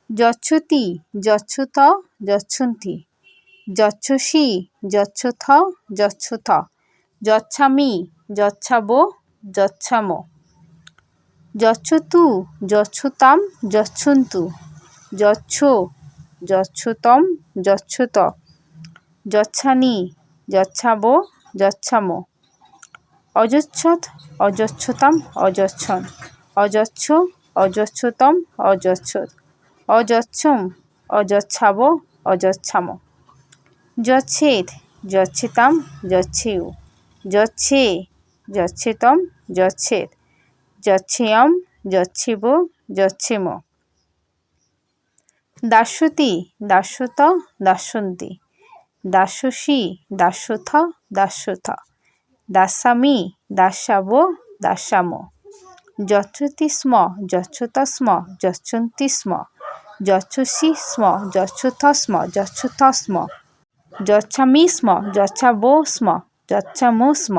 যচ্ছতি যচ্ছুত যচ্ছন্তি, যচ্ছসি যচ্ছথ যচ্ছুথ, যচ্ছামি যচ্ছাবো যচ্ছামো, যচ্ছতু যচ্ছুতাম যচ্ছন্তু, যচ্ছো যচ্ছুতম যচ্ছুত, যচ্ছানি যচ্ছাবো যচ্ছামো, অযচ্ছৎ অযচ্ছুতাম অযচ্ছন, অযচ্ছ অযচ্ছুতম অযচ্ছুত, অযচ্ছম অযচ্ছাবো অযচ্ছামো, যচ্ছেদ যচ্ছেতাম যচ্ছেয়ু, যচ্ছে যচ্ছেতম যচ্ছেদ, যচ্ছেয়ম যচ্ছেবো যচ্ছেম, দাস্যতি দাস্যত দাস্যন্তি, দাস্যসি দাস্যথ দাস্যথ, দাস্যামি দাস্যাবো দাস্যামো, যচ্ছতি স্ম যচ্ছত স্ম যচ্ছন্তি স্ম, যচ্ছসি স্ম যচ্ছুথ স্ম যচ্ছুথ স্ম, যচ্ছামি স্ম যচ্ছাবো স্ম যচ্ছামো স্ম,